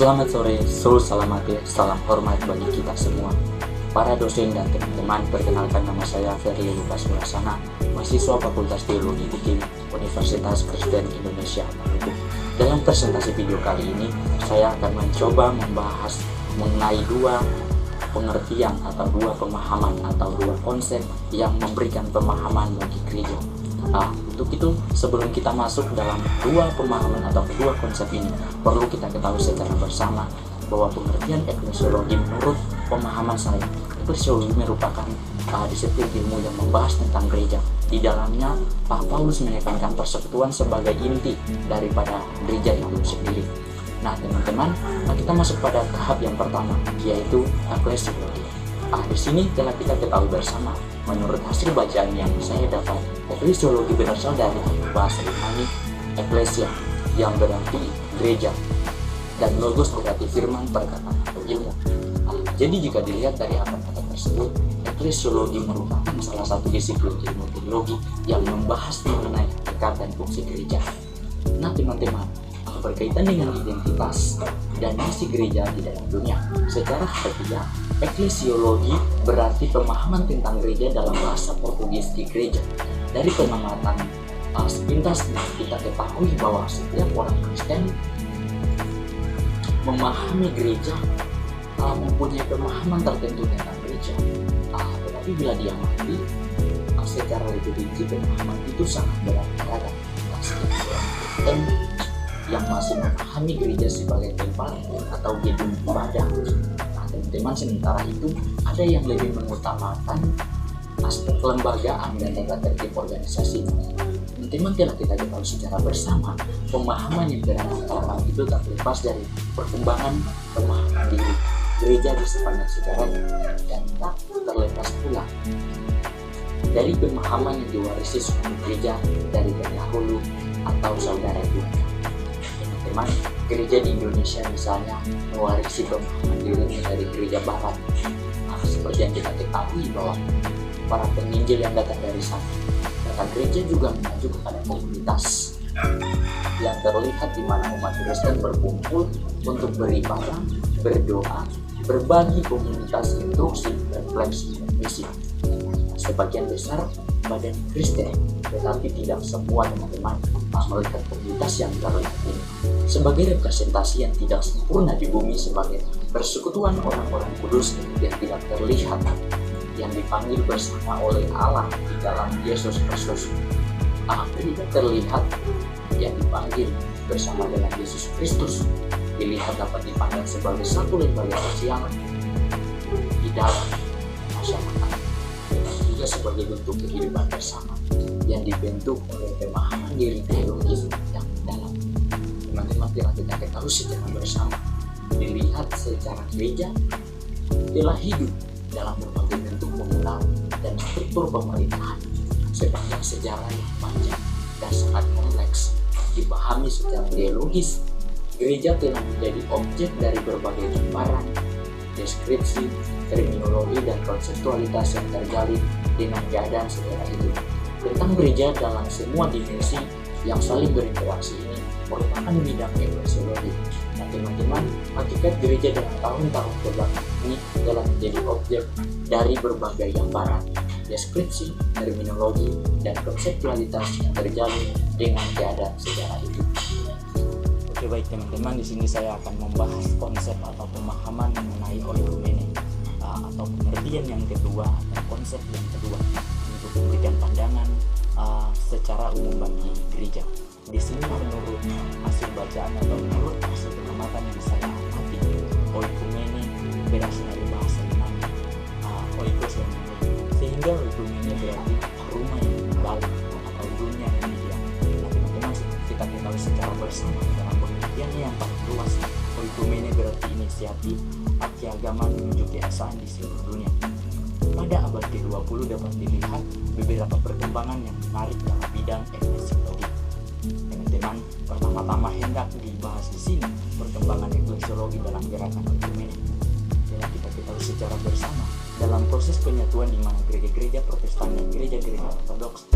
Selamat sore, salam salam hormat bagi kita semua. Para dosen dan teman-teman, perkenalkan nama saya Ferli Lukas Murasana, mahasiswa Fakultas Teologi UKIM, Universitas Kristen Indonesia Maluku. Dalam presentasi video kali ini, saya akan mencoba membahas mengenai dua pengertian atau dua pemahaman atau dua konsep yang memberikan pemahaman bagi gereja. Untuk itu, sebelum kita masuk dalam dua pemahaman atau dua konsep ini, perlu kita ketahui secara bersama bahwa pengertian eklesiologi menurut pemahaman saya, eklesiologi merupakan disiplin ilmu yang membahas tentang gereja. Di dalamnya, Paulus menekankan persekutuan sebagai inti daripada gereja itu sendiri. Nah, teman-teman, kita masuk pada tahap yang pertama, yaitu eklesiologi. Di sini telah kita ketahui bersama, menurut hasil bacaan yang saya dapat, eklesiologi berasal dari bahasa Yunani eklesia, yang berarti gereja, dan logos berarti firman, perkataan, atau ilmu. Jadi jika dilihat dari kata-kata tersebut, eklesiologi merupakan salah satu disiplin ilmu teologi yang membahas mengenai hakikat dan fungsi gereja. Nah, teman-teman, berkaitan dengan identitas dan misi gereja di dalam dunia. Secara harfiah, eklesiologi berarti pemahaman tentang gereja dalam bahasa Portugis di gereja. Dari pengamatan sepintas kita ketahui bahwa setiap orang Kristen memahami gereja, mempunyai pemahaman tertentu tentang gereja. Tetapi bila diamati secara lebih rinci, pemahaman itu sangat beragam. Setiap orang Kristen yang masih memahami gereja sebagai tempat atau gedung ibadah. Teman-teman, sementara itu ada yang lebih mengutamakan aspek kelembagaan dan tata tertib organisasi. Teman-teman, telah kita ketahui secara bersama, pemahaman yang berantakan itu tak lepas dari perkembangan pemahaman diri gereja di sepanjang sejarahnya, dan tak terlepas pula dari pemahaman yang diwarisi suku gereja dari pendahulu atau saudara dunia. Teman-teman, gereja di Indonesia misalnya mewarisi pemahaman dirinya dari gereja barat. Seperti yang kita ketahui bahwa para penginjil yang datang dari sana, datang gereja juga mengacu kepada komunitas yang terlihat di mana umat Kristen berkumpul untuk beribadah, berdoa, berbagi komunitas instruksi, refleksi, dan misi. Sebagian besar badan Kristen, tetapi tidak semua, teman-teman, melihat komunitas yang terlihat ini sebagai representasi yang tidak sempurna di bumi, sebagai persekutuan orang-orang kudus yang tidak terlihat, yang dipanggil bersama oleh Allah di dalam Yesus Kristus. Tidak terlihat yang dipanggil bersama dengan Yesus Kristus, dilihat dapat dipandang sebagai satu lembaga sosial di dalam masyarakat, juga sebagai bentuk kehidupan bersama yang dibentuk oleh pemahaman diri teologis yang dalam. Teman-teman, telah kita ketahui secara bersama, dilihat secara gereja telah hidup dalam berbagai bentuk pemula dan struktur pemerintahan sepanjang sejarah yang panjang dan sangat kompleks. Dipahami secara teologis, gereja telah menjadi objek dari berbagai gambaran, deskripsi, terminologi, dan konseptualitas yang terjalin dengan keadaan sejarah itu. Tentang gereja dalam semua dimensi yang saling berinteraksi ini merupakan bidang eklesiologi. Nah, teman-teman, hakikat gereja dalam tahun-tahun kebelakang ini telah menjadi objek dari berbagai gambaran, deskripsi, terminologi, dan konseptualitas yang terjalin dengan keadaan sejarah itu. Oke, baik teman-teman, di sini saya akan membahas konsep atau pemahaman mengenai oikumene atau pengertian yang kedua atau konsep yang kedua untuk memberikan pandangan secara umum bagi gereja. Di sini menurut hasil bacaan atau menurut hasil pengamatan yang saya amati, oikumene berasal dari bahasa Yunani oikos yang mulia, sehingga oikumene berarti rumah yang dalam atau dunia yang ideal. Nah, teman-teman, kita ketahui secara bersama dalam pengertiannya yang paling luas, oikumene berarti inisiatif keagamaan menuju keesaan di seluruh dunia. Pada abad ke-20 dapat dilihat beberapa perkembangan yang menarik dalam bidang eklesiologi. Teman-teman, pertama-tama hendak dibahas di sini perkembangan eklesiologi dalam gerakan oikumene. Telah kita ketahui secara bersama dalam proses penyatuan di mana gereja-gereja Protestan dan gereja-gereja Ortodoks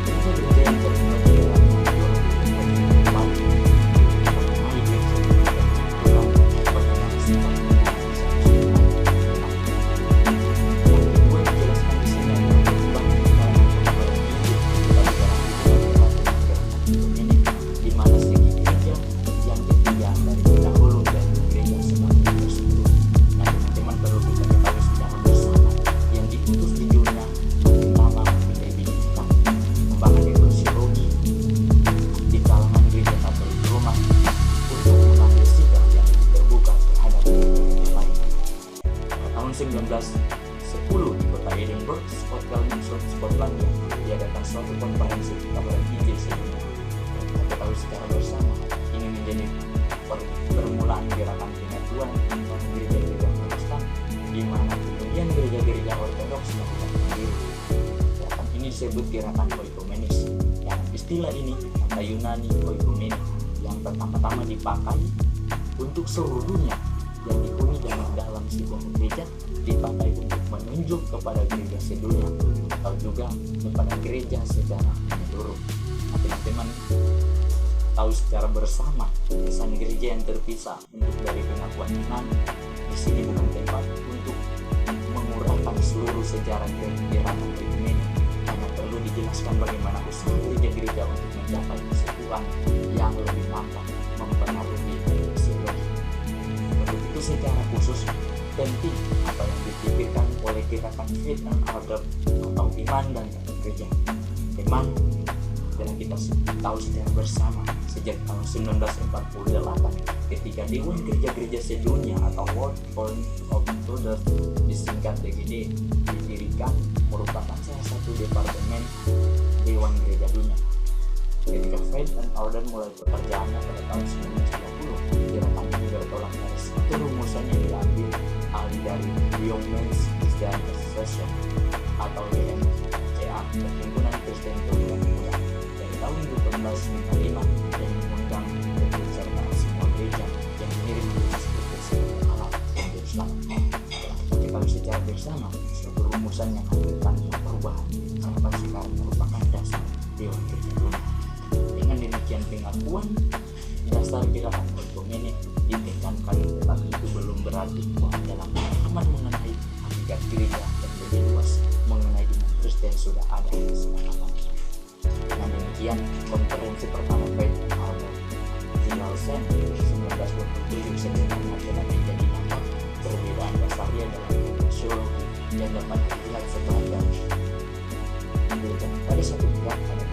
gereja-gereja yang terlibat di dalam 1910 di kota Edinburgh, Skotlandia, diadakan suatu konferensi kabar Injil sedunia. Kita tahu secara bersama ini menjadi permulaan gerakan penyatuan antara gereja-gereja Protestan, di mana kemudian gereja-gereja Ortodoks melakukan sendiri. Gerakan ini disebut gerakan oikumenis. Yang istilah ini kata Yunani oikumene yang pertama-tama dipakai untuk seluruh dunia, yang dihuni dalam sebuah gereja dipakai untuk menunjuk kepada gereja sedunia atau juga kepada gereja secara menyeluruh. Teman-teman tahu secara bersama kesan gereja yang terpisah untuk dari pengakuan iman di sini bukan tempat untuk menguraikan seluruh sejarah gerakan oikumene. Hanya perlu dijelaskan bagaimana usaha gereja-gereja untuk mencapai kesatuan yang lebih nampak mempengaruhi eklesiologi. Untuk itu secara khusus penting apa yang dipikirkan oleh gerakan Faith and Order atau iman dan gereja. Memang dan kita tahu secara bersama sejak tahun 1948 ketika Dewan Gereja-Gereja Sedunia atau World Council of Elders disingkat DGD didirikan, merupakan salah satu departemen Dewan Gereja Dunia. Ketika Faith and Order mulai pekerjaannya pada tahun 1920, gerakan ini bertolak dari satu rumusan yang diambil alih dari Women's Christian Association atau WMCA, Perhimpunan Kristen Pemuda dari tahun 1855 yang mengundang keikutsertaan semua gereja yang mengirim Yesus Kristus ke alam dan Yerusalem. Kita secara bersama suatu rumusan yang menghadirkan perubahan sampai sekarang merupakan dasar Dewan Gereja Dunia. Dengan demikian pengakuan dasar gerakan oikumene ditekankan, tetapi itu belum berarti bahwa dalam pemahaman mengenai hakikat gereja yang lebih luas mengenai iman Kristen sudah ada kesepakatan. Dengan demikian, konferensi pertama Faith and Order di Lausanne 1927 sebenarnya telah menjadi nampak perbedaan dasarnya dalam eklesiologi yang dapat dilihat sebagai gereja pada satu pihak pada